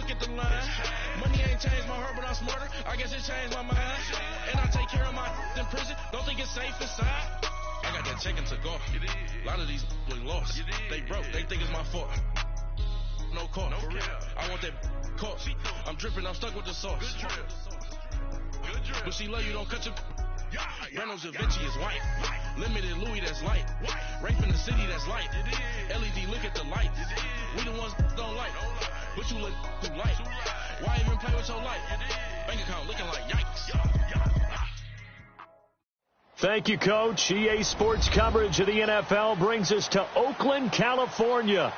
look at the line. Money ain't changed my heart, but I'm smarter. I guess it changed my mind. And I take care of my in prison. Don't think it's safe inside. I got that check and took off. A lot of these was lost. They broke. They think it's my fault. No call. For real. I want that caught. I'm dripping. I'm stuck with the sauce. But she love you. Don't cut your. Brando Javinci is white. Limited Louis, that's light. Rape in the city, that's light. LED, look at the light. We the ones don't like. But you look too light. Why even play with your life? Bank account looking like yikes. Thank you, Coach. EA Sports coverage of the NFL brings us to Oakland, California.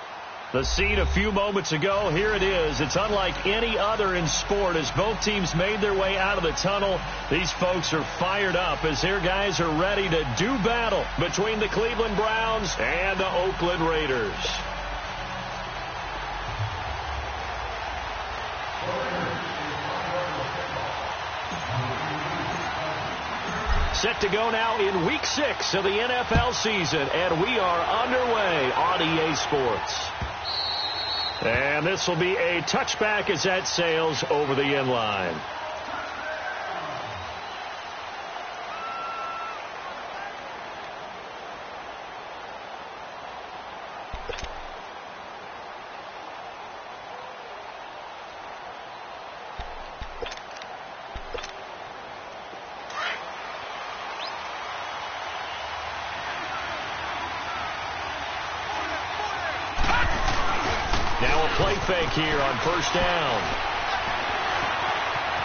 The scene a few moments ago, here it is. It's unlike any other in sport as both teams made their way out of the tunnel. These folks are fired up as their guys are ready to do battle between the Cleveland Browns and the Oakland Raiders. Set to go now in Week 6 of the NFL season, and we are underway on EA Sports. And this will be a touchback as that sails over the end line. Play fake here on first down.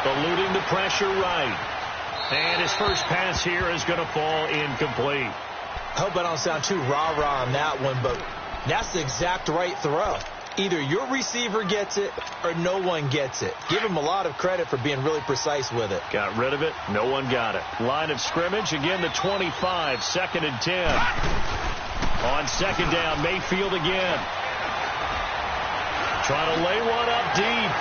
Eluding the pressure right. And his first pass here is going to fall incomplete. I hope I don't sound too rah-rah on that one, but that's the exact right throw. Either your receiver gets it or no one gets it. Give him a lot of credit for being really precise with it. Got rid of it. No one got it. Line of scrimmage. Again, the 25. 2nd and 10. On second down, Mayfield again. Trying to lay one up deep.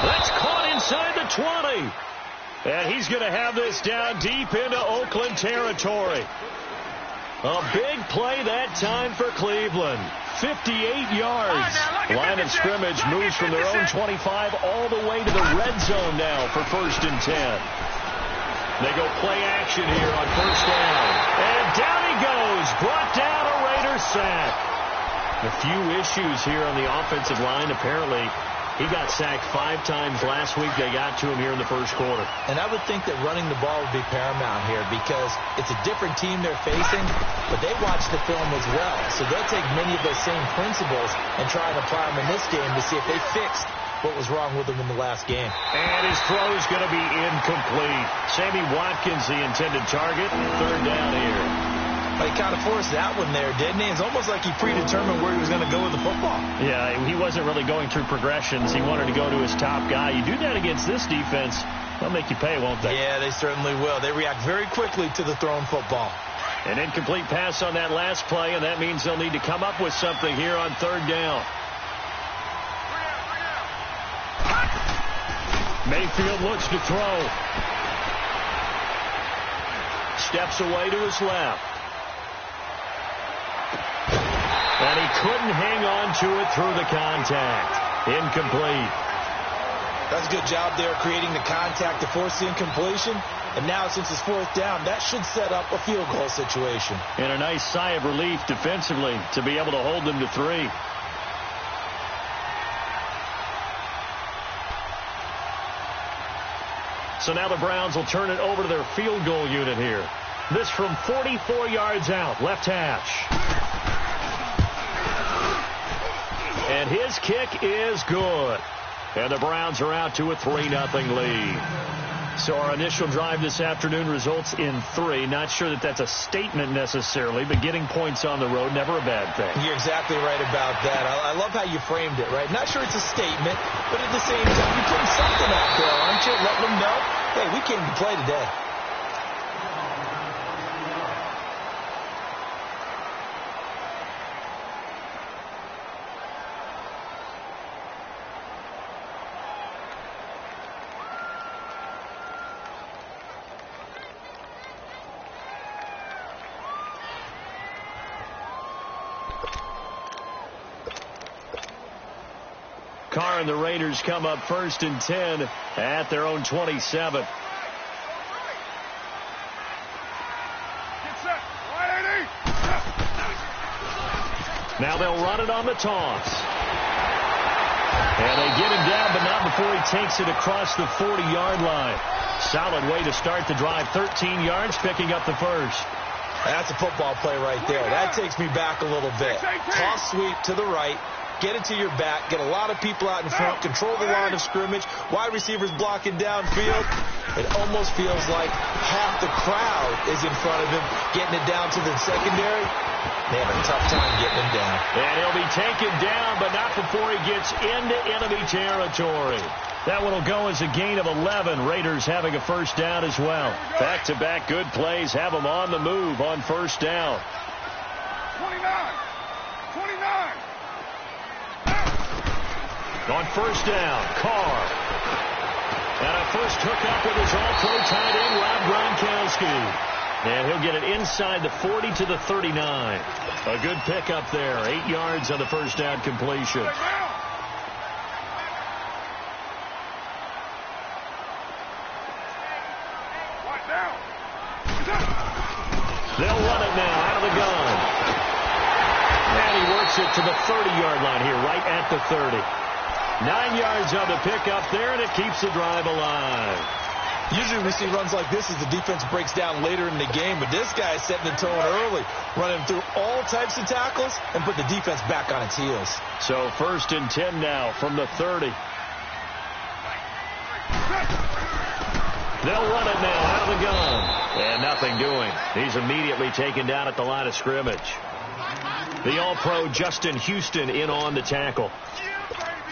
That's caught inside the 20. And he's going to have this down deep into Oakland territory. A big play that time for Cleveland. 58 yards. Line of scrimmage moves from their own 25 all the way to the red zone now for 1st and 10. They go play action here on first down. And down he goes. Brought down a Raider sack. A few issues here on the offensive line. Apparently, he got sacked 5 times last week. They got to him here in the first quarter. And I would think that running the ball would be paramount here because it's a different team they're facing, but they watch the film as well. So they'll take many of those same principles and try and apply them in this game to see if they fixed what was wrong with them in the last game. And his throw is going to be incomplete. Sammy Watkins, the intended target. 3rd down here. He kind of forced that one there, didn't he? It's almost like he predetermined where he was going to go with the football. Yeah, he wasn't really going through progressions. He wanted to go to his top guy. You do that against this defense, they'll make you pay, won't they? Yeah, they certainly will. They react very quickly to the thrown football. An incomplete pass on that last play, and that means they'll need to come up with something here on 3rd down. Mayfield looks to throw. Steps away to his left. And he couldn't hang on to it through the contact. Incomplete. That's a good job there creating the contact to force the incompletion. And now since it's 4th down, that should set up a field goal situation. And a nice sigh of relief defensively to be able to hold them to 3. So now the Browns will turn it over to their field goal unit here. This from 44 yards out, left hash. And his kick is good. And the Browns are out to a 3-0 lead. So our initial drive this afternoon results in 3. Not sure that that's a statement necessarily, but getting points on the road, never a bad thing. You're exactly right about that. I love how you framed it, right? Not sure it's a statement, but at the same time, you're putting something out there, aren't you? Letting them know, hey, we came to play today. Carr and the Raiders come up 1st and 10 at their own 27. Now they'll run it on the toss. And they get him down, but not before he takes it across the 40-yard line. Solid way to start the drive. 13 yards, picking up the first. That's a football play right there. That takes me back a little bit. Toss sweep to the right. Get it to your back. Get a lot of people out in front. Control the line of scrimmage. Wide receivers blocking downfield. It almost feels like half the crowd is in front of him, getting it down to the secondary. They have a tough time getting him down. And he'll be taken down, but not before he gets into enemy territory. That one will go as a gain of 11. Raiders having a first down as well. Back-to-back good plays have them on the move on first down. 29. On first down, Carr. And a first hookup with his all-pro tight end, Rob Gronkowski. And he'll get it inside the 40 to the 39. A good pickup there. 8 yards on the first down completion. They'll run it now out of the gun. And he works it to the 30-yard line here, right at the 30. 9 yards on the pickup there, and it keeps the drive alive. Usually we see runs like this as the defense breaks down later in the game, but this guy is setting the tone early, running through all types of tackles and put the defense back on its heels. So 1st and 10 now from the 30. They'll run it now out of the gun. And nothing doing. He's immediately taken down at the line of scrimmage. The All-Pro Justin Houston in on the tackle.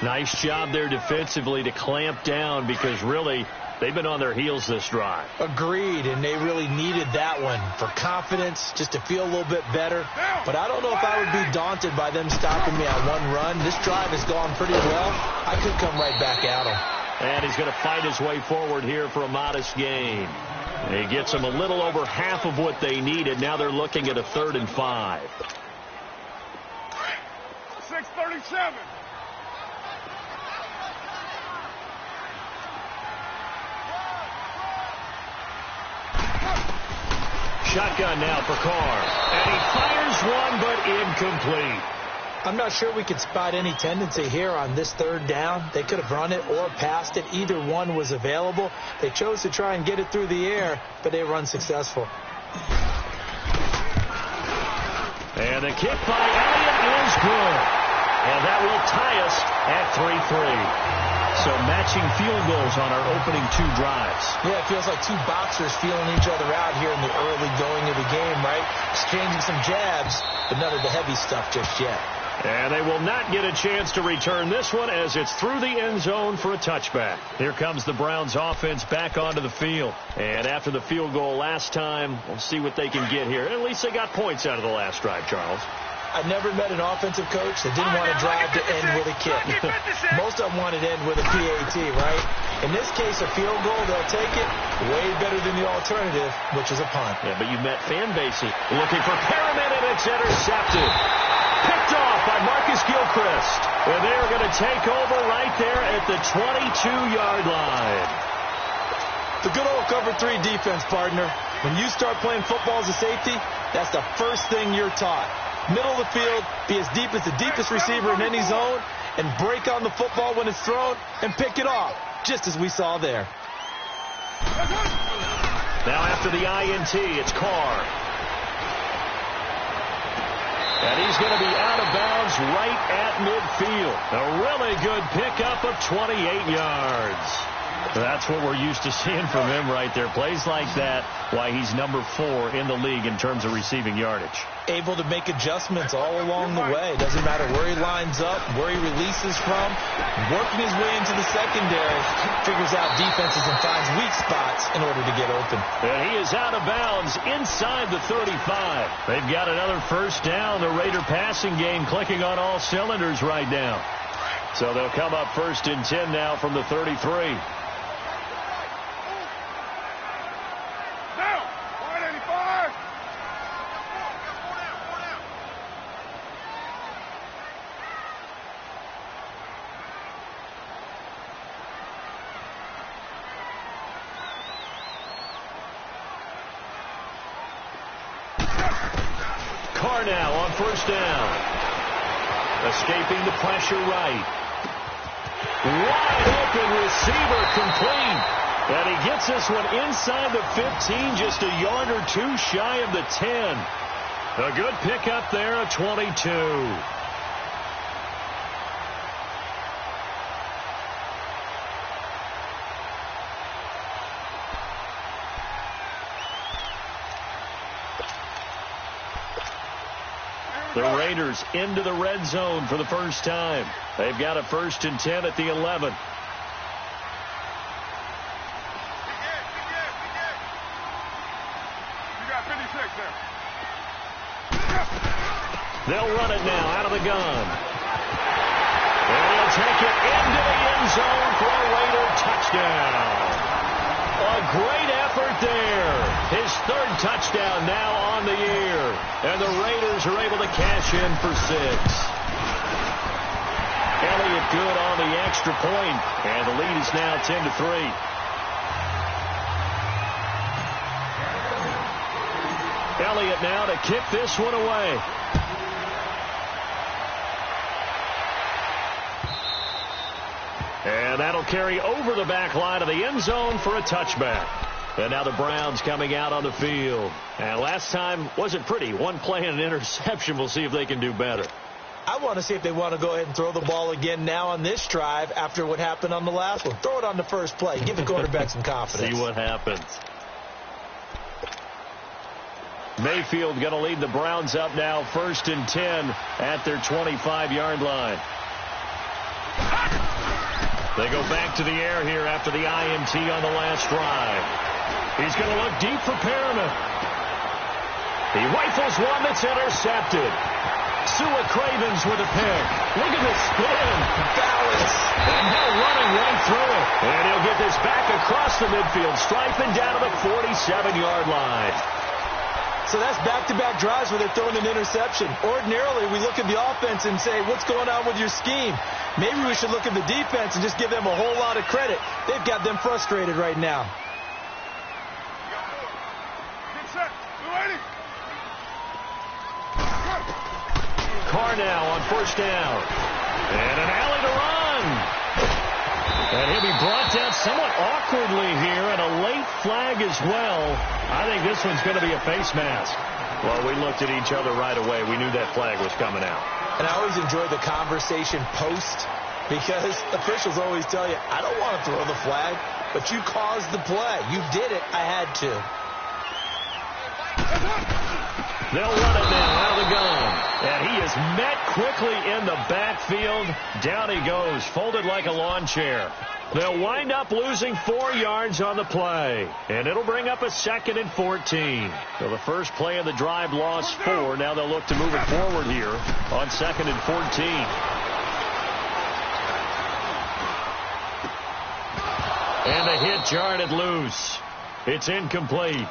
Nice job there defensively to clamp down because really they've been on their heels this drive. Agreed, and they really needed that one for confidence, just to feel a little bit better. But I don't know if I would be daunted by them stopping me on one run. This drive has gone pretty well. I could come right back at them. And he's going to fight his way forward here for a modest gain. He gets them a little over half of what they needed. Now they're looking at a 3rd and 5. 6:37. Shotgun now for Carr. And he fires one, but incomplete. I'm not sure we could spot any tendency here on this 3rd down. They could have run it or passed it. Either one was available. They chose to try and get it through the air, but they were unsuccessful. And the kick by Elliott is good. And that will tie us at 3-3. So matching field goals on our opening 2 drives. Yeah, it feels like 2 boxers feeling each other out here in the early going of the game, right? Exchanging some jabs, but none of the heavy stuff just yet. And they will not get a chance to return this one as it's through the end zone for a touchback. Here comes the Browns offense back onto the field. And after the field goal last time, we'll see what they can get here. At least they got points out of the last drive, Charles. I never met an offensive coach that didn't want to drive to end with a kick. Most of them wanted to end with a PAT, right? In this case, a field goal, they'll take it way better than the alternative, which is a punt. Yeah, but you met fan bases looking for Perriman, and it's intercepted. Picked off by Marcus Gilchrist. And they're going to take over right there at the 22-yard line. The good old cover 3 defense, partner. When you start playing football as a safety, that's the first thing you're taught. Middle of the field, be as deep as the deepest receiver in any zone, and break on the football when it's thrown and pick it off, just as we saw there. Now after the INT, it's Carr. And he's going to be out of bounds right at midfield. A really good pickup of 28 yards. That's what we're used to seeing from him right there. Plays like that, why he's number 4 in the league in terms of receiving yardage. Able to make adjustments all along the way. Doesn't matter where he lines up, where he releases from. Working his way into the secondary, figures out defenses and finds weak spots in order to get open. And he is out of bounds inside the 35. They've got another first down. The Raider passing game clicking on all cylinders right now. So they'll come up 1st and 10 now from the 33. Carr now on first down. Escaping the pressure right. Wide open receiver complete. And he gets this one inside the 15, just a yard or two shy of the 10. A good pickup there at 22. The Raiders into the red zone for the first time. They've got a 1st and 10 at the 11. They'll run it now out of the gun. And he'll take it into the end zone for a Raider touchdown. A great effort there. His 3rd touchdown now on the year. And the Raiders are able to cash in for 6. Elliott good on the extra point. And the lead is now 10-3. Elliott now to kick this one away. And that'll carry over the back line of the end zone for a touchback. And now the Browns coming out on the field. And last time wasn't pretty. One play and an interception. We'll see if they can do better. I want to see if they want to go ahead and throw the ball again now on this drive after what happened on the last one. Throw it on the first play. Give the quarterback some confidence. See what happens. Mayfield going to lead the Browns up now 1st and 10 at their 25-yard line. They go back to the air here after the INT on the last drive. He's going to look deep for Perriman. He rifles one that's intercepted. Sua Cravens with a pick. Look at the spin. Balance. And now running right through it. And he'll get this back across the midfield stripe and down to the 47-yard line. So that's back-to-back drives where they're throwing an interception. Ordinarily, we look at the offense and say, what's going on with your scheme? Maybe we should look at the defense and just give them a whole lot of credit. They've got them frustrated right now. Carr now on first down. And an alley to run. And he'll be brought down somewhat awkwardly here, and a late flag as well. I think this one's going to be a face mask. Well, we looked at each other right away. We knew that flag was coming out. And I always enjoy the conversation post, because officials always tell you, I don't want to throw the flag, but you caused the play. You did it. I had to. They'll run it now out of the gun. And he is met quickly in the backfield. Down he goes, folded like a lawn chair. They'll wind up losing 4 yards on the play. And it'll bring up a 2nd and 14. So the first play of the drive lost 4. Now they'll look to move it forward here on 2nd and 14. And the hit jarred loose. It's incomplete.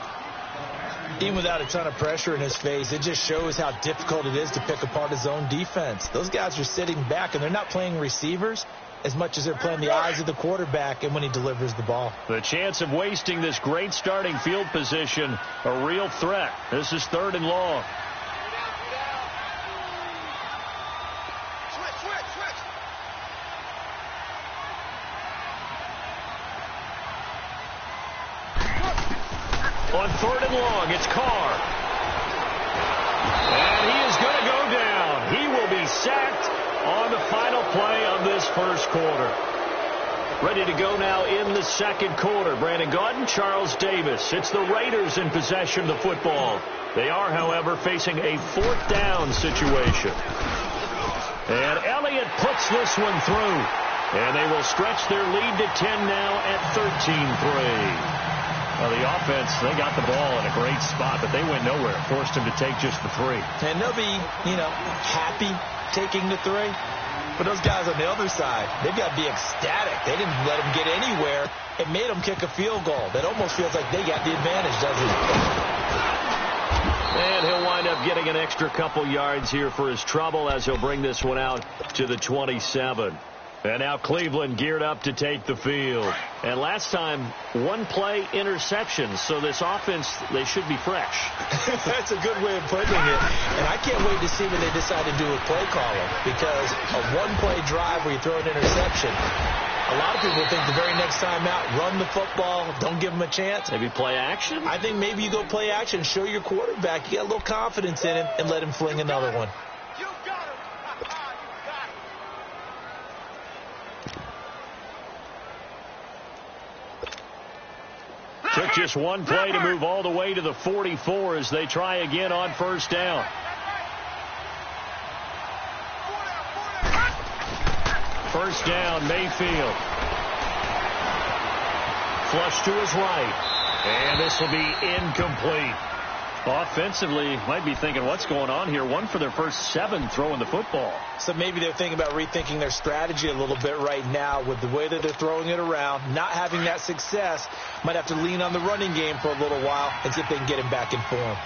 Even without a ton of pressure in his face, it just shows how difficult it is to pick apart his own defense. Those guys are sitting back, and they're not playing receivers as much as they're playing the eyes of the quarterback and when he delivers the ball. The chance of wasting this great starting field position, a real threat. This is 3rd and long. On 3rd and long, it's Carr. And he is going to go down. He will be sacked on the final play of this first quarter. Ready to go now in the second quarter. Brandon Gaudin, Charles Davis. It's the Raiders in possession of the football. They are, however, facing a 4th down situation. And Elliott puts this one through. And they will stretch their lead to 10 now at 13-3. Well, the offense, they got the ball in a great spot, but they went nowhere. Forced him to take just the 3. And they'll be, happy taking the 3. But those guys on the other side, they've got to be ecstatic. They didn't let him get anywhere. It made them kick a field goal. That almost feels like they got the advantage, doesn't it? And he'll wind up getting an extra couple yards here for his trouble as he'll bring this one out to the 27. And now Cleveland geared up to take the field. And last time, one play interception. So this offense, they should be fresh. That's a good way of putting it. And I can't wait to see what they decide to do with play calling. Because a one-play drive where you throw an interception, a lot of people think the very next time out, run the football, don't give them a chance. Maybe play action? I think maybe you go play action, show your quarterback you got a little confidence in him, and let him fling another one. Took just one play to move all the way to the 44 as they try again on first down. First down, Mayfield. Flush to his right. And this will be incomplete. Offensively, might be thinking, what's going on here? One for their first 7 throwing the football. So maybe they're thinking about rethinking their strategy a little bit right now with the way that they're throwing it around, not having that success. Might have to lean on the running game for a little while and see if they can get him back in form.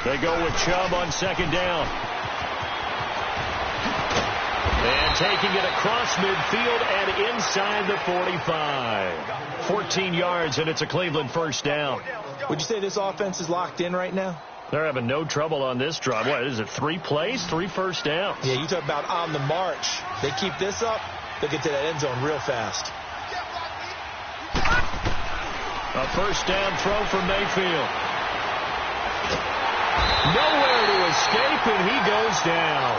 They go with Chubb on second down. And taking it across midfield and inside the 45. 14 yards, and it's a Cleveland first down. Would you say this offense is locked in right now? They're having no trouble on this drive. What is it, 3 plays, 3 first downs? Yeah, you talk about on the march. They keep this up, they'll get to that end zone real fast. A first down throw from Mayfield. Nowhere to escape, and he goes down.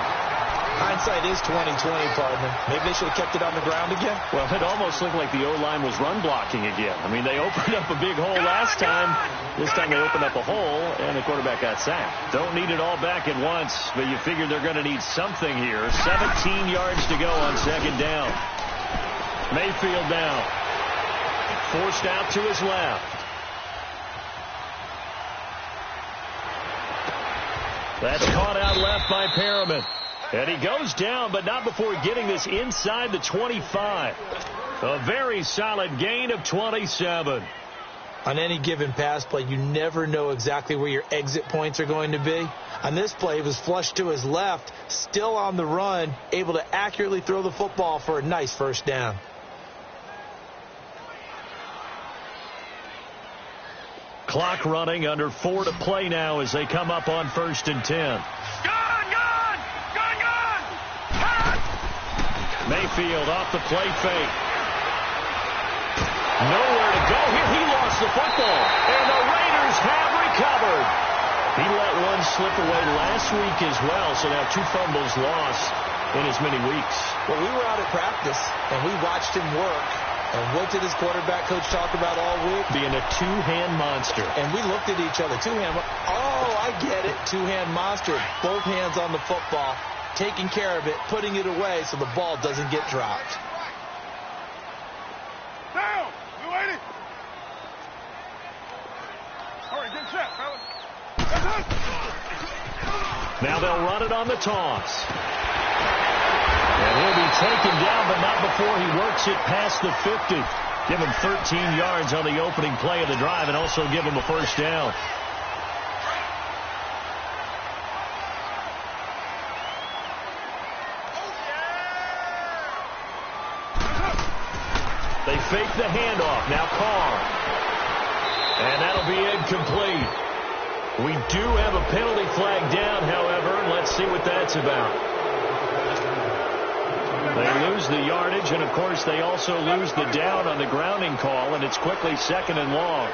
Hindsight is 20/20, partner. Maybe they should have kept it on the ground again. Well, it almost looked like the O-line was run blocking again. I mean, they opened up a big hole last time. This time they opened up a hole, and the quarterback got sacked. Don't need it all back at once, but you figure they're going to need something here. 17 yards to go on second down. Mayfield now. Forced out to his left. That's caught out left by Perriman. And he goes down, but not before getting this inside the 25. A very solid gain of 27. On any given pass play, you never know exactly where your exit points are going to be. On this play, he was flushed to his left, still on the run, able to accurately throw the football for a nice first down. Clock running, under 4 to play now as they come up on 1st and 10. Mayfield off the play fake. Nowhere to go here. He lost the football. And the Raiders have recovered. He let one slip away last week as well. So now 2 fumbles lost in as many weeks. Well, we were out at practice, and we watched him work. And what did his quarterback coach talk about all week? Being a 2-hand monster. And we looked at each other. 2-hand. Oh, I get it. 2-hand monster. Both hands on the football. Taking care of it, putting it away so the ball doesn't get dropped. Down! You waiting? All right, get set, fellas. Now they'll run it on the toss. And he'll be taken down, but not before he works it past the 50. Give him 13 yards on the opening play of the drive and also give him a first down. They fake the handoff. Now Carr. And that'll be incomplete. We do have a penalty flag down, however. Let's see what that's about. They lose the yardage, and, of course, they also lose the down on the grounding call, and it's quickly 2nd and long.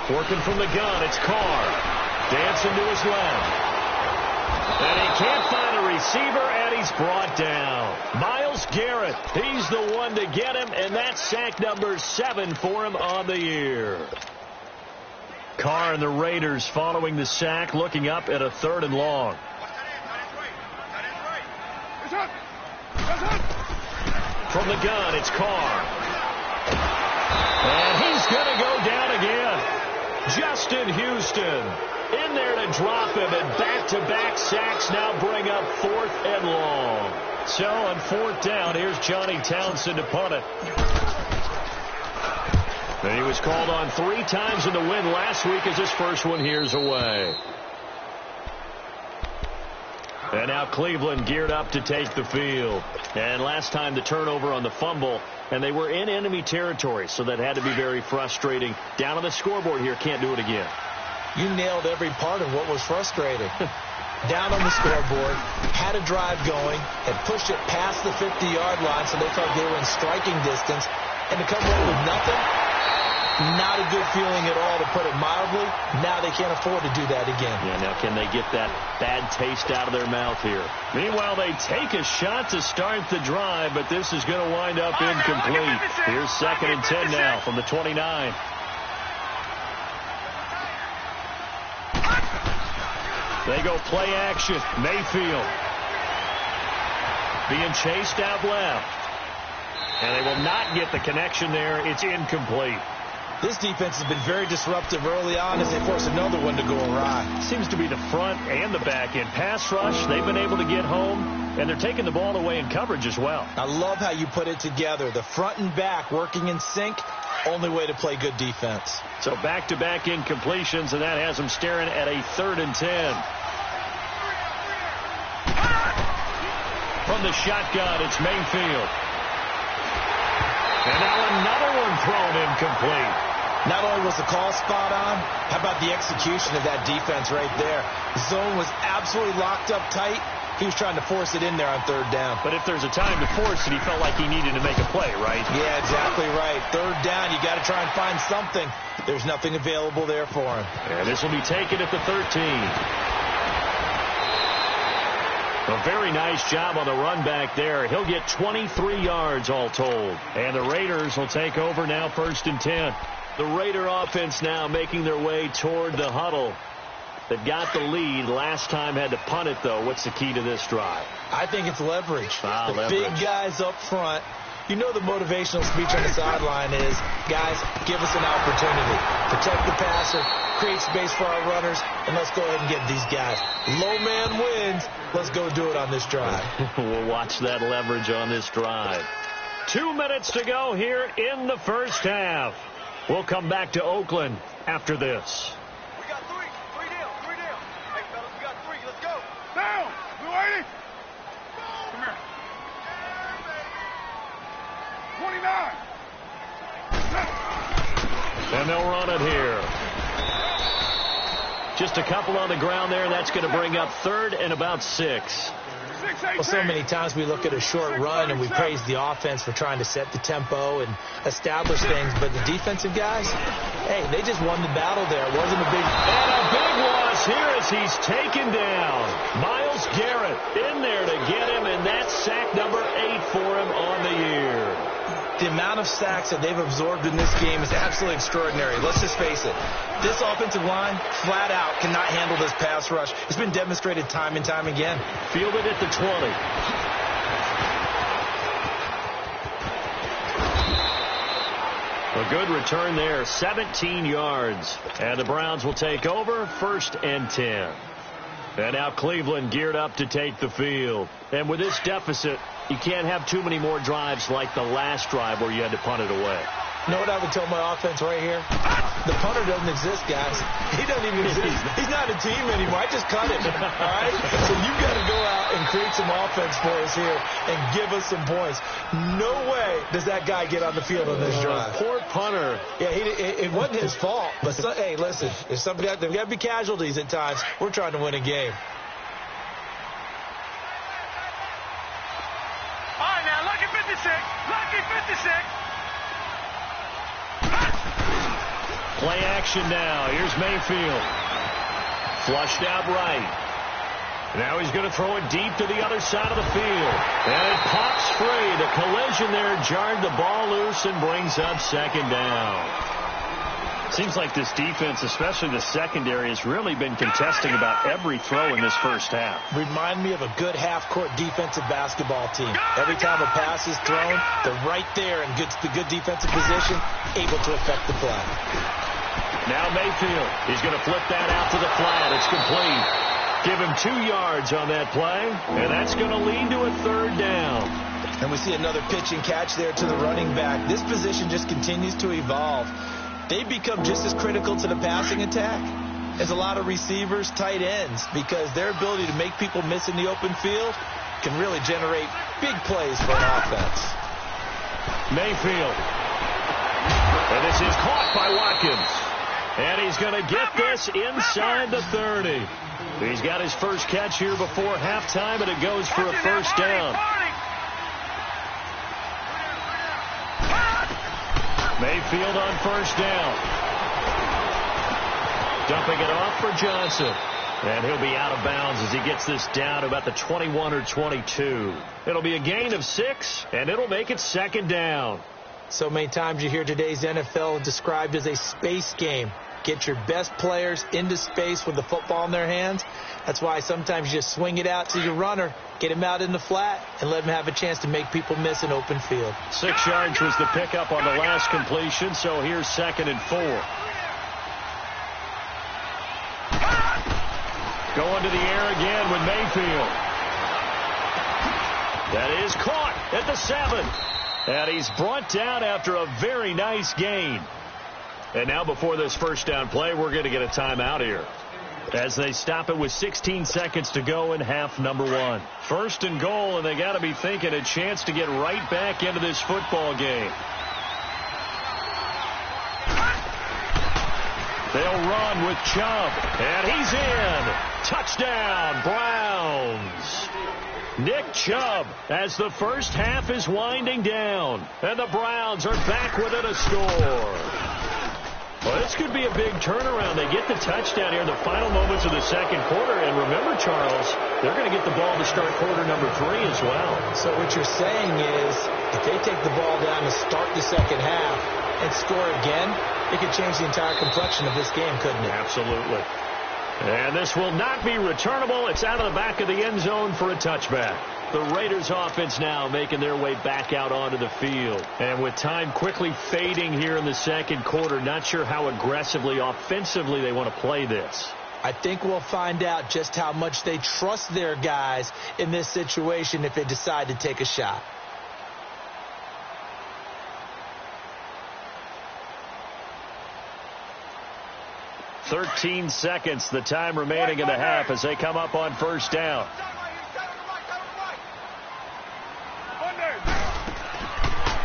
29. Working from the gun, it's Carr. Dancing to his left. And he can't find a receiver, and he's brought down. Myles Garrett, he's the one to get him, and that's sack number 7 for him on the year. Carr and the Raiders following the sack, looking up at a 3rd and long. From the gun, it's Carr. And he's going to go down again. Justin Houston in there to drop him, and back-to-back sacks now bring up 4th and long. So on 4th down, here's Johnny Townsend to punt it. And he was called on 3 times in the win last week as his first one here's away. And now Cleveland geared up to take the field. And last time the turnover on the fumble, and they were in enemy territory, so that had to be very frustrating. Down on the scoreboard here, can't do it again. You nailed every part of what was frustrating. Down on the scoreboard, had a drive going, had pushed it past the 50-yard line, so they felt they were in striking distance, and to come away with nothing, not a good feeling at all, to put it mildly. Now they can't afford to do that again. Yeah, now can they get that bad taste out of their mouth here? Meanwhile, they take a shot to start the drive, but this is going to wind up incomplete. Here's 2nd and 10 now from the 29. They go play action. Mayfield being chased out left. And they will not get the connection there. It's incomplete. This defense has been very disruptive early on as they force another one to go awry. Seems to be the front and the back end. Pass rush, they've been able to get home, and they're taking the ball away in coverage as well. I love how you put it together. The front and back working in sync, only way to play good defense. So back-to-back incompletions, and that has them staring at a 3rd and 10. From the shotgun, it's Mayfield. And now another one thrown incomplete. Not only was the call spot on, how about the execution of that defense right there? The zone was absolutely locked up tight. He was trying to force it in there on 3rd down. But if there's a time to force it, he felt like he needed to make a play, right? Yeah, exactly right. 3rd down, you got to try and find something. There's nothing available there for him. And this will be taken at the 13. A very nice job on the run back there. He'll get 23 yards all told. And the Raiders will take over now, 1st and 10. The Raider offense now making their way toward the huddle. They've got the lead. Last time had to punt it, though. What's the key to this drive? I think it's leverage. The leverage. Big guys up front. You know the motivational speech on the sideline is, guys, give us an opportunity. Protect the passer, create space for our runners, and let's go ahead and get these guys. Low man wins. Let's go do it on this drive. We'll watch that leverage on this drive. 2 minutes to go here in the first half. We'll come back to Oakland after this. We got 3. 3 down. 3 down. Hey, fellas, we got 3. Let's go. Down. Blue 80. Come here. 29. And they'll run it here. Just a couple on the ground there. That's going to bring up 3rd and about 6. Well, so many times we look at a short run and we praise the offense for trying to set the tempo and establish things, but the defensive guys, hey, they just won the battle there. It wasn't a big... And a big loss here as he's taken down. Myles Garrett in there to get him, and that's sack number 8 for him on the year. The amount of sacks that they've absorbed in this game is absolutely extraordinary. Let's just face it. This offensive line, flat out, cannot handle this pass rush. It's been demonstrated time and time again. Fielded at the 20. A good return there, 17 yards. And the Browns will take over, 1st and 10. And now Cleveland geared up to take the field. And with this deficit, you can't have too many more drives like the last drive where you had to punt it away. You know what I would tell my offense right here? The punter doesn't exist, guys. He doesn't even exist. He's not a team anymore. I just cut him. All right? So you've got to go out and create some offense for us here and give us some points. No way does that guy get on the field on this drive. Poor punter. Yeah, it wasn't his fault. But, hey, listen, there's got to be casualties at times. We're trying to win a game. All right, now, lucky 56. Lucky 56. Play action now. Here's Mayfield. Flushed out right. Now he's going to throw it deep to the other side of the field. And it pops free. The collision there jarred the ball loose and brings up 2nd down. Seems like this defense, especially the secondary, has really been contesting about every throw in this first half. Remind me of a good half-court defensive basketball team. Every time a pass is thrown, they're right there in good defensive position, able to affect the play. Now Mayfield, he's going to flip that out to the flat. It's complete. Give him 2 yards on that play, and that's going to lead to a 3rd down. And we see another pitch and catch there to the running back. This position just continues to evolve. They've become just as critical to the passing attack as a lot of receivers, tight ends, because their ability to make people miss in the open field can really generate big plays for an offense. Mayfield. And this is caught by Watkins. And he's going to get this inside the 30. He's got his first catch here before halftime, and it goes for a first down. Mayfield on first down. Dumping it off for Johnson. And he'll be out of bounds as he gets this down to about the 21 or 22. It'll be a gain of 6, and it'll make it second down. So many times you hear today's NFL described as a space game. Get your best players into space with the football in their hands. That's why sometimes you just swing it out to your runner, get him out in the flat, and let him have a chance to make people miss an open field. 6 yards was the pickup on the last completion, so here's 2nd and 4. Going to the air again with Mayfield. That is caught at the 7. And he's brought down after a very nice gain. And now before this first down play, we're going to get a timeout here as they stop it with 16 seconds to go in half number 1. First and goal, and they got to be thinking a chance to get right back into this football game. They'll run with Chubb, and he's in. Touchdown, Browns. Nick Chubb as the first half is winding down, and the Browns are back within a score. Well, this could be a big turnaround. They get the touchdown here in the final moments of the second quarter. And remember, Charles, they're going to get the ball to start quarter number 3 as well. So what you're saying is if they take the ball down to start the second half and score again, it could change the entire complexion of this game, couldn't it? Absolutely. And this will not be returnable. It's out of the back of the end zone for a touchback. The Raiders offense now making their way back out onto the field. And with time quickly fading here in the second quarter, not sure how aggressively, offensively they want to play this. I think we'll find out just how much they trust their guys in this situation if they decide to take a shot. "13 seconds, the time remaining in the half as they come up on first down.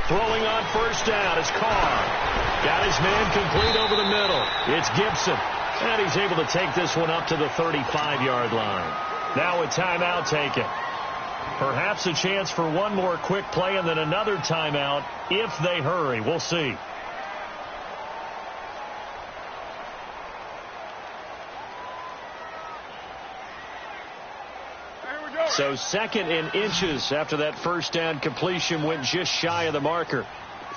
Throwing on first down is Carr. Got his man complete over the middle. It's Gibson. And he's able to take this one up to the 35-yard line. Now a timeout taken. Perhaps a chance for one more quick play and then another timeout if they hurry. We'll see. So 2nd and inches after that first down completion went just shy of the marker.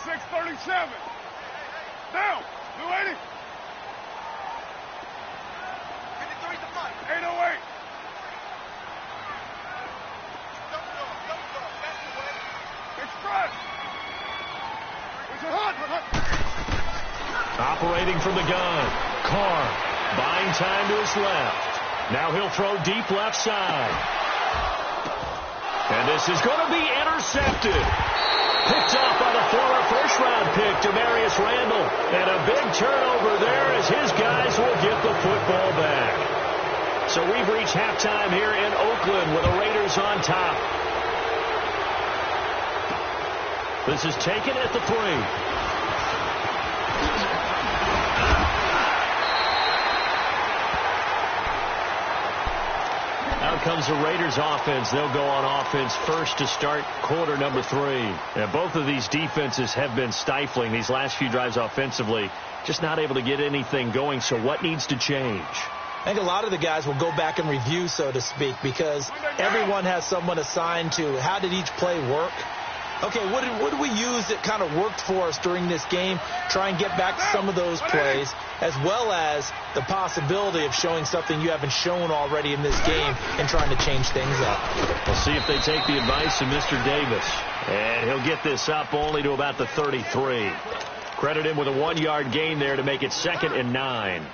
6:37. Down. 280. 53 to 5. 808. Express. Operating from the gun. Carr buying time to his left. Now he'll throw deep left side. And this is going to be intercepted. Picked off by the former first-round pick, Demarius Randall. And a big turnover there as his guys will get the football back. So we've reached halftime here in Oakland with the Raiders on top. This is taken at the 3. Out comes the Raiders offense. They'll go on offense first to start quarter number 3. And both of these defenses have been stifling these last few drives offensively. Just not able to get anything going. So what needs to change? I think a lot of the guys will go back and review, so to speak, because everyone has someone assigned to how did each play work. Okay, what did we use that kind of worked for us during this game? Try and get back to some of those plays, as well as the possibility of showing something you haven't shown already in this game and trying to change things up. We'll see if they take the advice of Mr. Davis. And he'll get this up only to about the 33. Credit him with a 1-yard gain there to make it 2nd and 9.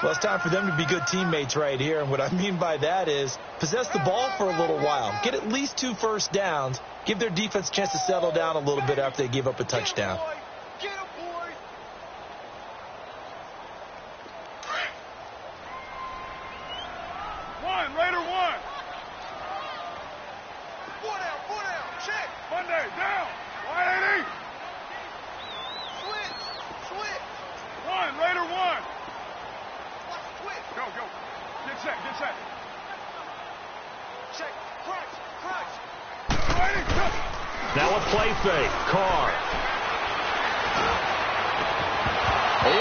Well, it's time for them to be good teammates right here. And what I mean by that is possess the ball for a little while. Get at least 2 first downs. Give their defense a chance to settle down a little bit after they give up a touchdown. Get him, boys! One, Raider, one! 4 down, check! Monday, down! 180! Switch! One, Raider, one! Go. Get set. Check. Crunch. Now a play fake. Carr.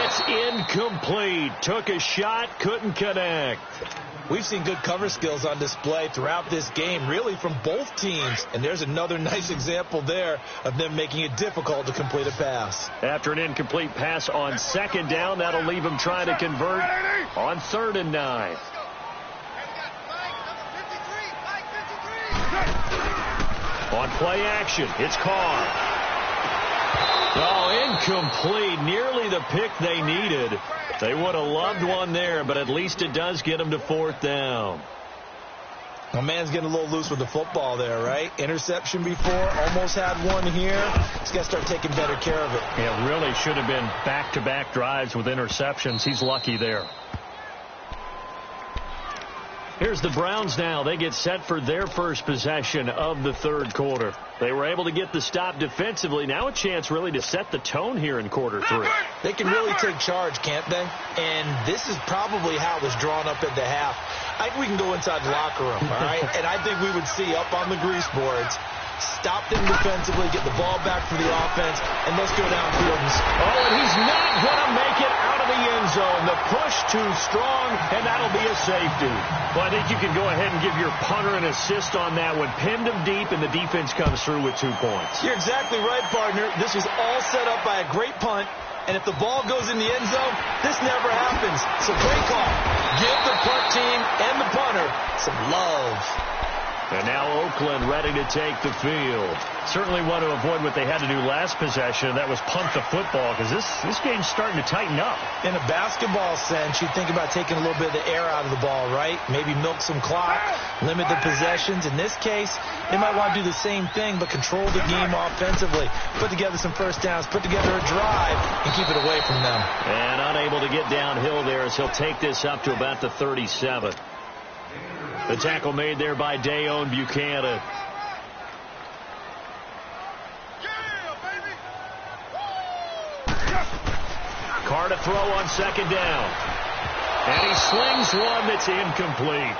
It's incomplete. Took a shot, couldn't connect. We've seen good cover skills on display throughout this game, really from both teams. And there's another nice example there of them making it difficult to complete a pass. After an incomplete pass on second down, that'll leave them trying to convert on 3rd and 9. On play action, it's Carr. Oh, incomplete. Nearly the pick they needed. They would have loved one there, but at least it does get them to 4th down. My man's getting a little loose with the football there, right? Interception before, almost had one here. He's got to start taking better care of it. Yeah, it really should have been back-to-back drives with interceptions. He's lucky there. Here's the Browns now. They get set for their first possession of the 3rd quarter. They were able to get the stop defensively. Now a chance really to set the tone here in quarter 3. They can really take charge, can't they? And this is probably how it was drawn up at the half. I think we can go inside the locker room, all right? And I think we would see up on the grease boards, stop them defensively, get the ball back for the offense, and let's go downfield. And he's not going to make it out of the end zone. The push too strong, and that'll be a safety. Well, I think you can go ahead and give your punter an assist on that one. Pinned him deep, and the defense comes through with 2 points. You're exactly right, partner. This was all set up by a great punt, and if the ball goes in the end zone, this never happens. So great call. Give the punt team and the punter some love. And now Oakland ready to take the field. Certainly want to avoid what they had to do last possession. That was punt the football, because this game's starting to tighten up. In a basketball sense, you think about taking a little bit of the air out of the ball, right? Maybe milk some clock, limit the possessions. In this case, they might want to do the same thing, but control the game offensively. Put together some first downs, put together a drive, and keep it away from them. And unable to get downhill there as he'll take this up to about the 37. The tackle made there by Dayon Buchanan. Carr to throw on 2nd down. And he slings one that's incomplete.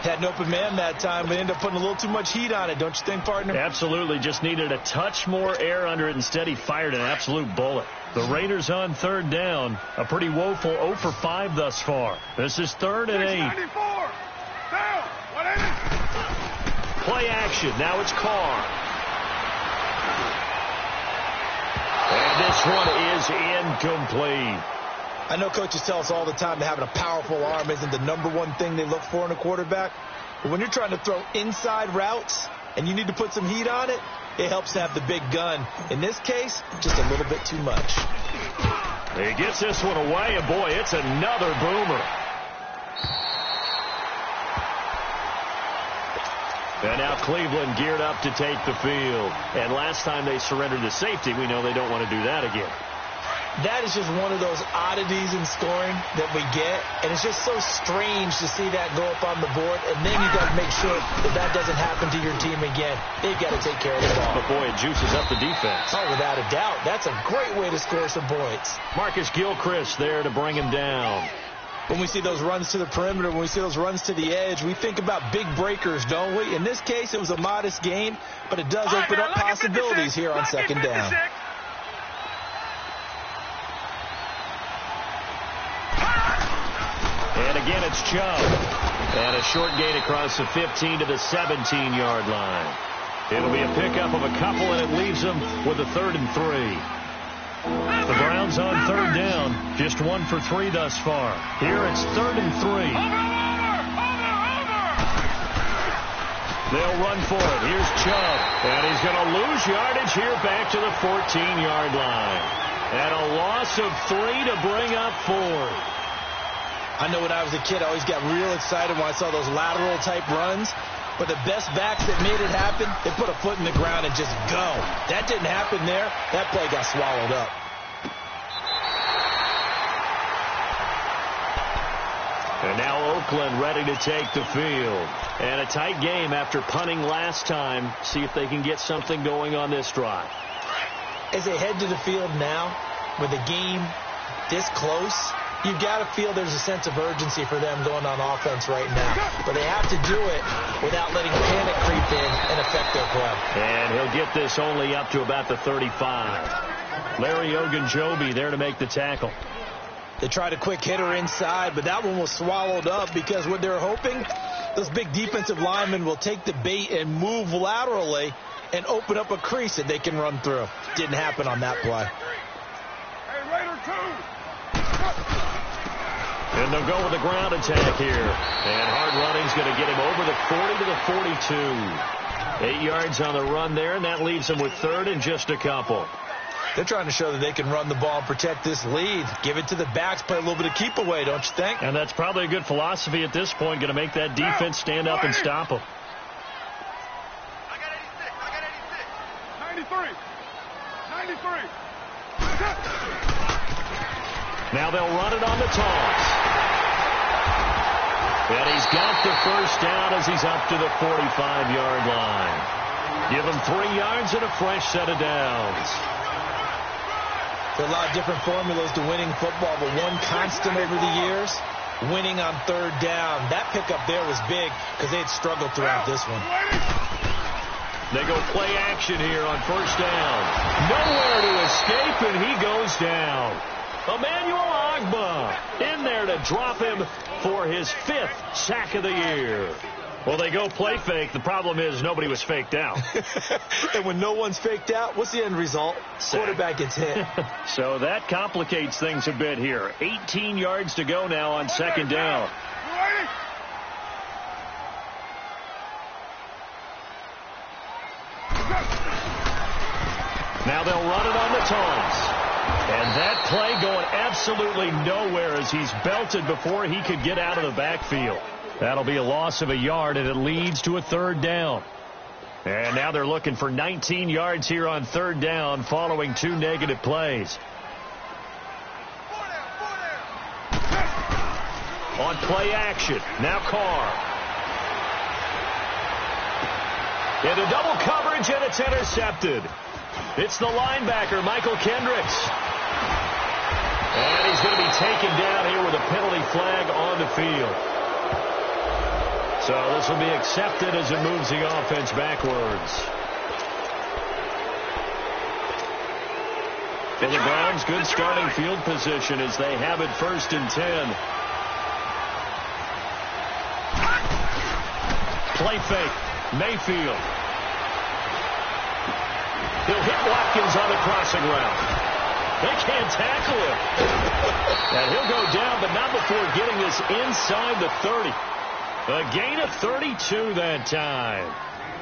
Had an open man that time, but ended up putting a little too much heat on it, don't you think, partner? Absolutely. Just needed a touch more air under it. Instead, he fired an absolute bullet. The Raiders on 3rd down. A pretty woeful 0 for 5 thus far. This is 3rd and 8. Play action. Now it's Carr. And this one is incomplete. I know coaches tell us all the time that having a powerful arm isn't the #1 thing they look for in a quarterback. But when you're trying to throw inside routes and you need to put some heat on it, it helps to have the big gun. In this case, just a little bit too much. He gets this one away, and boy, it's another boomer. And now Cleveland geared up to take the field. And last time they surrendered to safety, we know they don't want to do that again. That is just one of those oddities in scoring that we get. And it's just so strange to see that go up on the board. And then you got to make sure that that doesn't happen to your team again. They've got to take care of the ball. But boy, it juices up the defense. Oh, without a doubt. That's a great way to score some points. Marcus Gilchrist there to bring him down. When we see those runs to the perimeter, when we see those runs to the edge, we think about big breakers, don't we? In this case, it was a modest gain, but it does open up possibilities here on 2nd down. And again, it's Chubb. And a short gain across the 15 to the 17-yard line. It'll be a pickup of a couple, and it leaves them with a 3rd and 3. The Browns on 3rd down, just 1 for 3 thus far. Here it's 3rd and 3. They'll run for it. Here's Chubb, and he's going to lose yardage here back to the 14-yard line. And a loss of 3 to bring up 4. I know when I was a kid, I always got real excited when I saw those lateral-type runs. But the best backs that made it happen, they put a foot in the ground and just go. That didn't happen there. That play got swallowed up. And now Oakland ready to take the field. And a tight game after punting last time. See if they can get something going on this drive. As they head to the field now, with the game this close, you've got to feel there's a sense of urgency for them going on offense right now. But they have to do it without letting panic creep in and affect their play. And he'll get this only up to about the 35. Larry Ogunjobi there to make the tackle. They tried a quick hitter inside, but that one was swallowed up because what they're hoping, those big defensive linemen will take the bait and move laterally and open up a crease that they can run through. Didn't happen on that play. Hey, Raider 2. And they'll go with the ground attack here. And hard running's going to get him over the 40 to the 42. 8 yards on the run there, and that leaves them with third and just a couple. They're trying to show that they can run the ball and protect this lead. Give it to the backs, play a little bit of keep away, don't you think? And that's probably a good philosophy at this point, going to make that defense stand up and stop them. I got 86. 93. Now they'll run it on the toss. And he's got the first down as he's up to the 45-yard line. Give him 3 yards and a fresh set of downs. There are a lot of different formulas to winning football, but one constant over the years, winning on third down. That pickup there was big because they had struggled throughout this one. They go play action here on first down. Nowhere to escape, and he goes down. Emmanuel Agba in there to drop him for his 5th sack of the year. Well, they go play fake. The problem is nobody was faked out. And when no one's faked out, what's the end result? Quarterback gets hit. So that complicates things a bit here. 18 yards to go now on second down. Now they'll run it on the toss. And that play going absolutely nowhere as he's belted before he could get out of the backfield. That'll be a loss of a yard, and it leads to a third down. And now they're looking for 19 yards here on third down following 2 negative plays. On play action, now Carr. Into double coverage, and it's intercepted. It's the linebacker, Michael Kendricks. And he's going to be taken down here with a penalty flag on the field. So this will be accepted as it moves the offense backwards. For the Browns, good starting field position as they have it 1st and 10. Play fake. Mayfield. He'll hit Watkins on the crossing route. They can't tackle him. And he'll go down, but not before getting this inside the 30. A gain of 32 that time.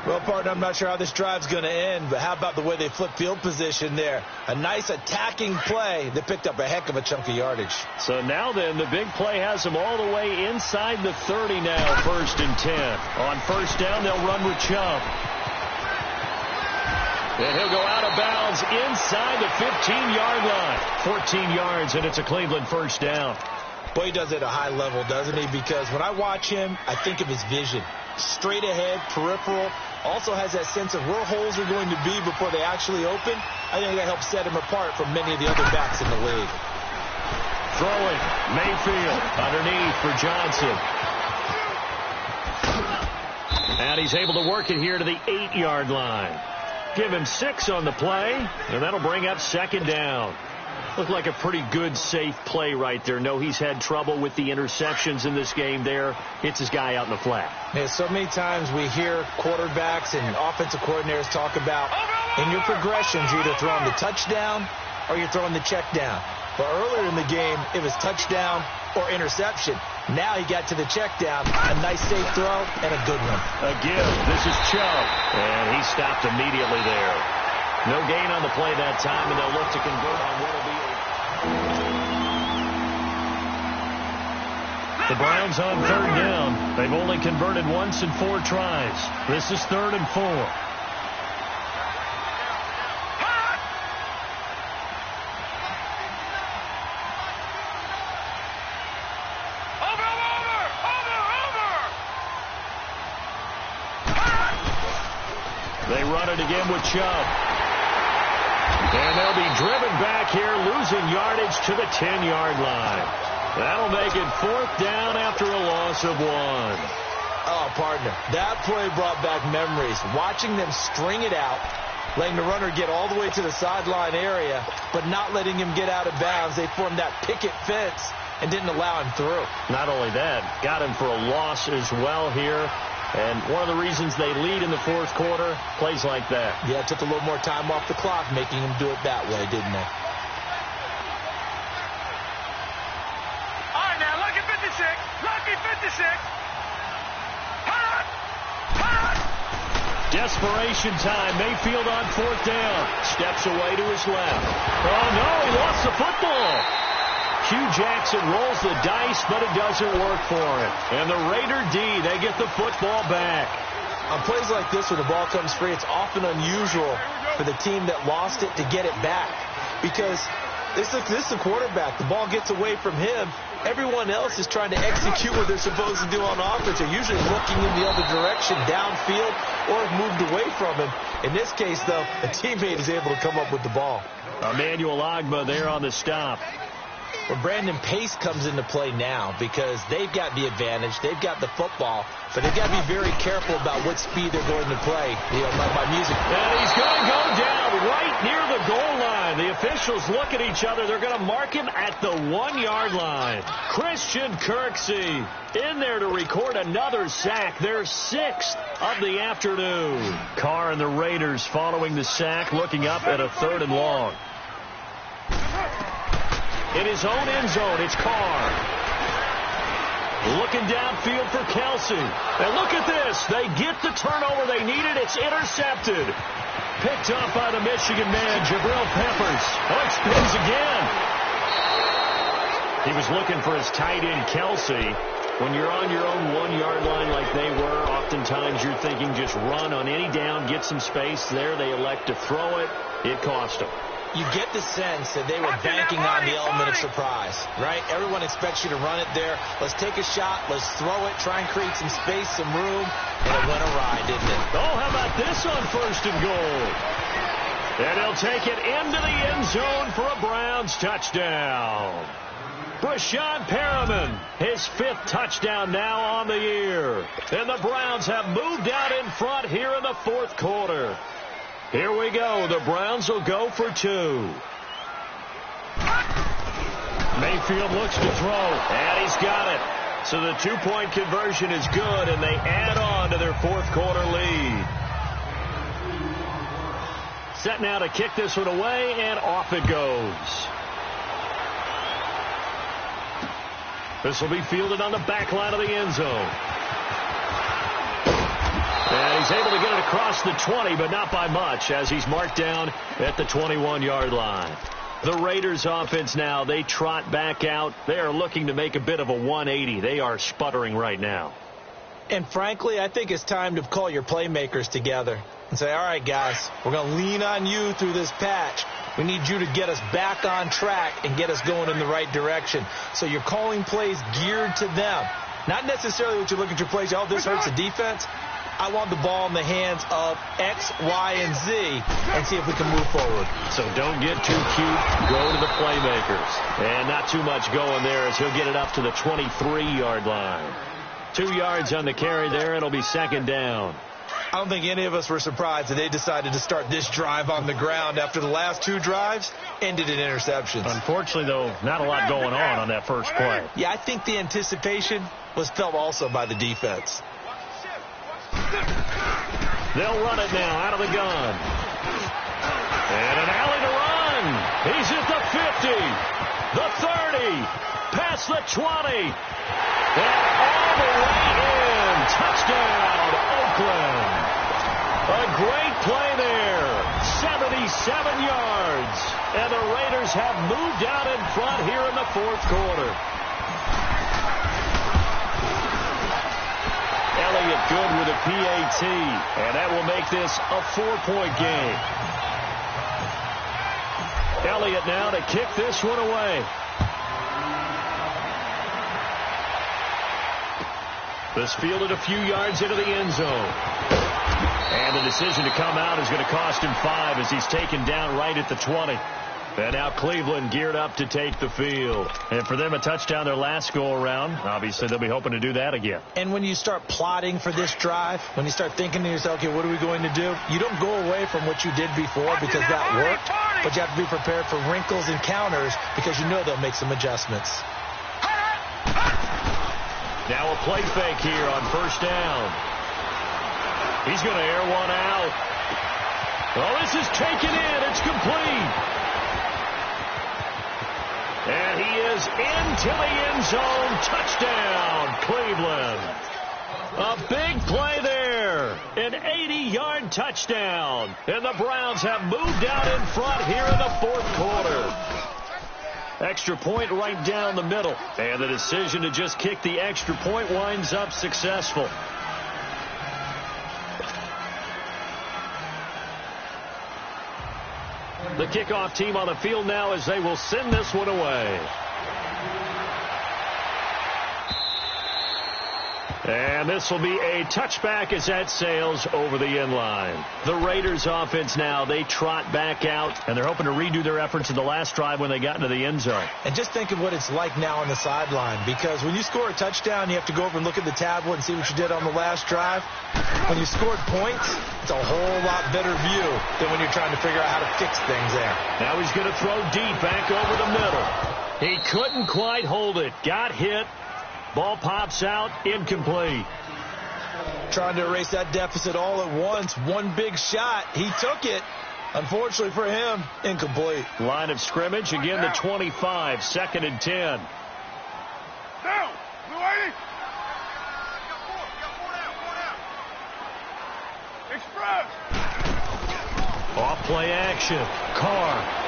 Well, partner, I'm not sure how this drive's going to end, but how about the way they flip field position there? A nice attacking play that picked up a heck of a chunk of yardage. So now then, the big play has them all the way inside the 30 now, 1st and 10. On first down, they'll run with Chubb. And he'll go out of bounds inside the 15-yard line. 14 yards, and it's a Cleveland first down. Boy, he does it at a high level, doesn't he? Because when I watch him, I think of his vision. Straight ahead, peripheral. Also has that sense of where holes are going to be before they actually open. I think that helps set him apart from many of the other backs in the league. Throwing, Mayfield underneath for Johnson. And he's able to work it here to the 8-yard line. Give him 6 on the play, and that'll bring up second down. Looked like a pretty good, safe play right there. No, he's had trouble with the interceptions in this game there. Hits his guy out in the flat. Man, so many times we hear quarterbacks and offensive coordinators talk about in your progressions, you're either throwing the touchdown or you're throwing the check down. But earlier in the game, it was touchdown or interception. Now he got to the check down. A nice safe throw and a good one. Again, this is Chubb. And he stopped immediately there. No gain on the play that time, and they'll look to convert on what will be The Browns on third down. They've only converted once in 4 tries. This is 3rd and 4. They run it again with Chubb. And they'll be driven back here, losing yardage to the 10-yard line. That'll make it 4th down after a loss of 1. Oh, partner, that play brought back memories. Watching them string it out, letting the runner get all the way to the sideline area, but not letting him get out of bounds. They formed that picket fence and didn't allow him through. Not only that, got him for a loss as well here. And one of the reasons they lead in the 4th quarter, plays like that. Yeah, it took a little more time off the clock, making him do it that way, didn't they? All right, now, lucky 56. Lucky 56. Hot! Hot! Desperation time. Mayfield on 4th down. Steps away to his left. Oh, no, he lost the football. Hugh Jackson rolls the dice, but it doesn't work for him. And the Raider D, they get the football back. On plays like this where the ball comes free, it's often unusual for the team that lost it to get it back. Because this is the quarterback. The ball gets away from him. Everyone else is trying to execute what they're supposed to do on offense. They're usually looking in the other direction, downfield, or have moved away from him. In this case, though, a teammate is able to come up with the ball. Emmanuel Ogbah there on the stop. Well, Brandon, pace comes into play now because they've got the advantage. They've got the football, but they've got to be very careful about what speed they're going to play. You know, my music. And he's going to go down right near the goal line. The officials look at each other. They're going to mark him at the 1-yard line. Christian Kirksey in there to record another sack. Their 6th of the afternoon. Carr and the Raiders following the sack, looking up at a 3rd and long. In his own end zone, it's Carr. Looking downfield for Kelsey. And look at this. They get the turnover they needed. It's intercepted. Picked up by the Michigan man, Jabril Peppers. Oh, it spins again. He was looking for his tight end, Kelsey. When you're on your own 1-yard line like they were, oftentimes you're thinking just run on any down, get some space. There they elect to throw it. It cost them. You get the sense that they were banking on the element of surprise, right? Everyone expects you to run it there. Let's take a shot. Let's throw it. Try and create some space, some room. And it went awry, didn't it? Oh, how about this on 1st and goal? And he'll take it into the end zone for a Browns touchdown. Brashad Perriman, his 5th touchdown now on the year. And the Browns have moved out in front here in the 4th quarter. Here we go. The Browns will go for 2. Mayfield looks to throw, and he's got it. So the 2-point conversion is good, and they add on to their 4th quarter lead. Set now to kick this one away, and off it goes. This will be fielded on the back line of the end zone. And he's able to get it across the 20, but not by much, as he's marked down at the 21-yard line. The Raiders offense now, they trot back out. They are looking to make a bit of a 180. They are sputtering right now. And frankly, I think it's time to call your playmakers together and say, all right, guys, we're going to lean on you through this patch. We need you to get us back on track and get us going in the right direction. So you're calling plays geared to them. Not necessarily what you look at your plays, oh, this hurts the defense. I want the ball in the hands of X, Y, and Z and see if we can move forward. So don't get too cute. Go to the playmakers. And not too much going there as he'll get it up to the 23-yard line. 2 yards on the carry there. It'll be 2nd down. I don't think any of us were surprised that they decided to start this drive on the ground after the last 2 drives ended in interceptions. Unfortunately, though, not a lot going on that first play. Yeah, I think the anticipation was felt also by the defense. They'll run it now out of the gun. And an alley to run. He's at the 50, the 30, past the 20, and all the way in. Touchdown, Oakland. A great play there. 77 yards. And the Raiders have moved out in front here in the 4th quarter. it good with a PAT, and that will make this a 4-point game. Elliott now to kick this one away. This fielded a few yards into the end zone. And the decision to come out is going to cost him 5 as he's taken down right at the 20. And now Cleveland geared up to take the field. And for them, a touchdown their last go-around. Obviously, they'll be hoping to do that again. And when you start plotting for this drive, when you start thinking to yourself, okay, what are we going to do? You don't go away from what you did before because that worked, but you have to be prepared for wrinkles and counters because you know they'll make some adjustments. Now a play fake here on first down. He's going to air one out. Well, this is taken in. It's complete. And he is into the end zone. Touchdown, Cleveland. A big play there. An 80-yard touchdown. And the Browns have moved out in front here in the fourth quarter. Extra point right down the middle. And the decision to just kick the extra point winds up successful. The kickoff team on the field now as they will send this one away. And this will be a touchback as that sails over the end line. The Raiders offense now, they trot back out, and they're hoping to redo their efforts in the last drive when they got into the end zone. And just think of what it's like now on the sideline, because when you score a touchdown, you have to go over and look at the tablet and see what you did on the last drive. When you scored points, it's a whole lot better view than when you're trying to figure out how to fix things there. Now he's going to throw deep back over the middle. He couldn't quite hold it. Got hit. Ball pops out, incomplete. Trying to erase that deficit all at once. One big shot. He took it. Unfortunately for him, incomplete. Line of scrimmage, again the 25, 2nd and 10. Down. Blue 80. Express. Off play action. Carr.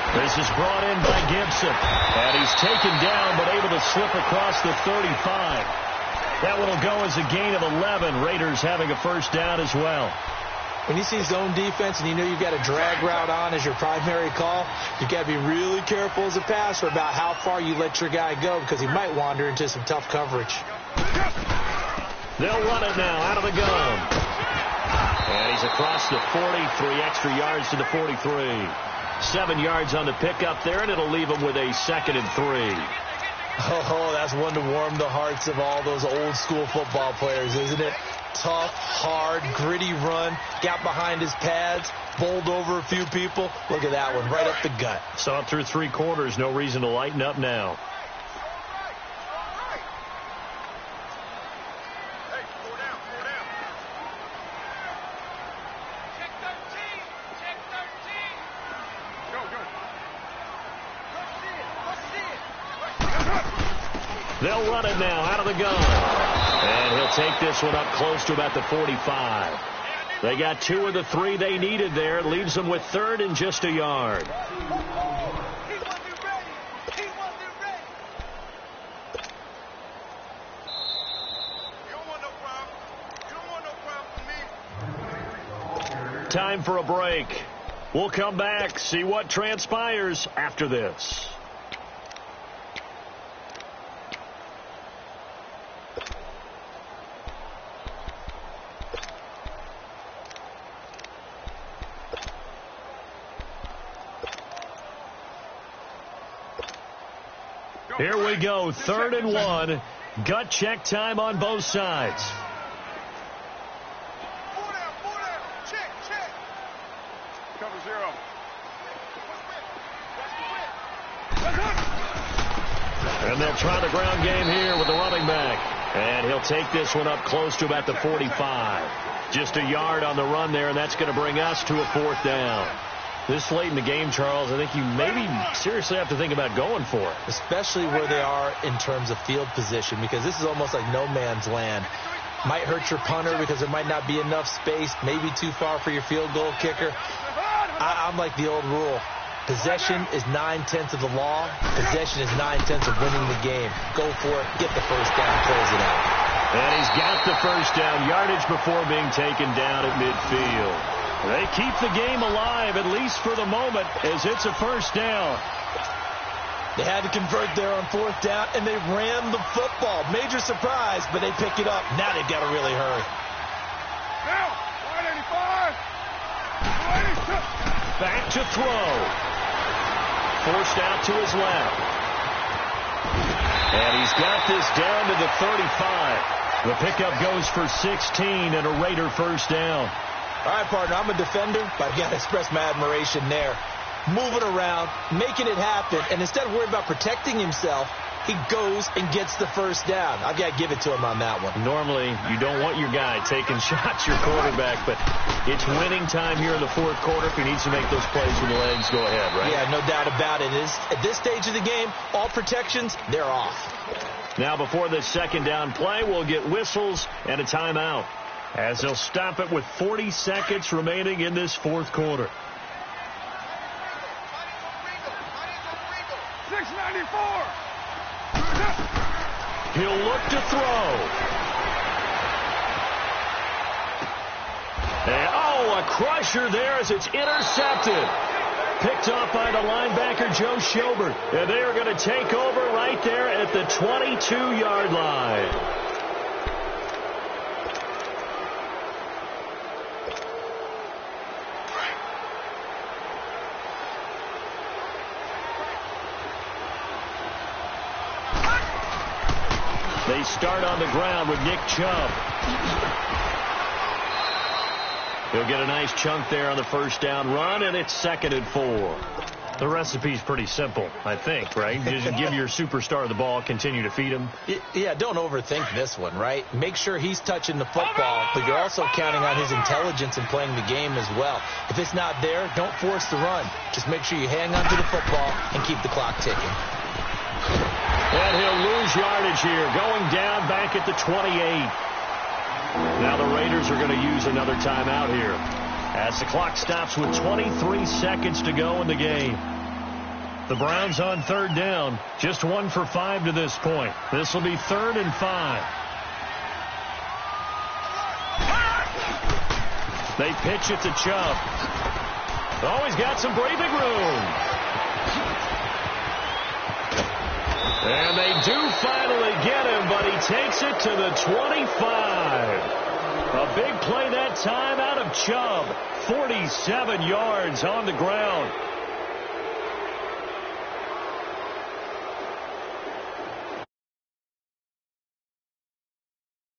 This is brought in by Gibson. And he's taken down but able to slip across the 35. That one will go as a gain of 11. Raiders having a first down as well. When you see zone defense and you know you've got a drag route on as your primary call, you've got to be really careful as a passer about how far you let your guy go because he might wander into some tough coverage. They'll run it now out of the gun. And he's across the 40, 3 extra yards to the 43. 7 yards on the pickup there, and it'll leave him with a 2nd and 3. Oh, that's one to warm the hearts of all those old school football players, isn't it? Tough, hard, gritty run, got behind his pads, bowled over a few people. Look at that one, right up the gut. Saw it through 3 quarters, no reason to lighten up now. They'll run it now out of the gun. And he'll take this one up close to about the 45. They got 2 of the 3 they needed there. It leaves them with 3rd and just a yard. Time for a break. We'll come back, see what transpires after this. Here we go, 3rd and 1. Gut check time on both sides. Check. Cover 0. And they'll try the ground game here with the running back. And he'll take this one up close to about the 45. Just a yard on the run there, and that's going to bring us to a 4th down. This late in the game, Charles, I think you maybe seriously have to think about going for it. Especially where they are in terms of field position, because this is almost like no man's land. Might hurt your punter because there might not be enough space, maybe too far for your field goal kicker. I'm like the old rule. Possession is 9/10 of the law. Possession is 9/10 of winning the game. Go for it. Get the first down. Close it out. And he's got the first down, yardage before being taken down at midfield. They keep the game alive, at least for the moment, as it's a first down. They had to convert there on fourth down, and they ran the football. Major surprise, but they pick it up. Now they've got to really hurry. Now, 185. 282. Back to throw. Forced out to his left. And he's got this down to the 35. The pickup goes for 16 and a Raider first down. All right, partner, I'm a defender, but I've got to express my admiration there. Moving around, making it happen, and instead of worrying about protecting himself, he goes and gets the first down. I've got to give it to him on that one. Normally, you don't want your guy taking shots, your quarterback, but it's winning time here in the fourth quarter. If he needs to make those plays with the legs, go ahead, right? Yeah, no doubt about it. At this stage of the game, all protections, they're off. Now, before this second down play, we'll get whistles and a timeout, as they'll stop it with 40 seconds remaining in this fourth quarter. 694. He'll look to throw. And, a crusher there as it's intercepted. Picked off by the linebacker, Joe Schobert. And they are going to take over right there at the 22-yard line. They start on the ground with Nick Chubb. He'll get a nice chunk there on the first down run, and it's 2nd and 4. The recipe's pretty simple, I think, right? Just give your superstar the ball, continue to feed him. Yeah, don't overthink this one, right? Make sure he's touching the football, but you're also counting on his intelligence in playing the game as well. If it's not there, don't force the run. Just make sure you hang on to the football and keep the clock ticking. And he'll lose yardage here, going down back at the 28. Now the Raiders are going to use another timeout here, as the clock stops with 23 seconds to go in the game. The Browns on third down, just 1 for 5 to this point. This will be 3rd and 5. They pitch it to Chubb. Oh, he's got some breathing room. And they do finally get him, but he takes it to the 25. A big play that time out of Chubb. 47 yards on the ground.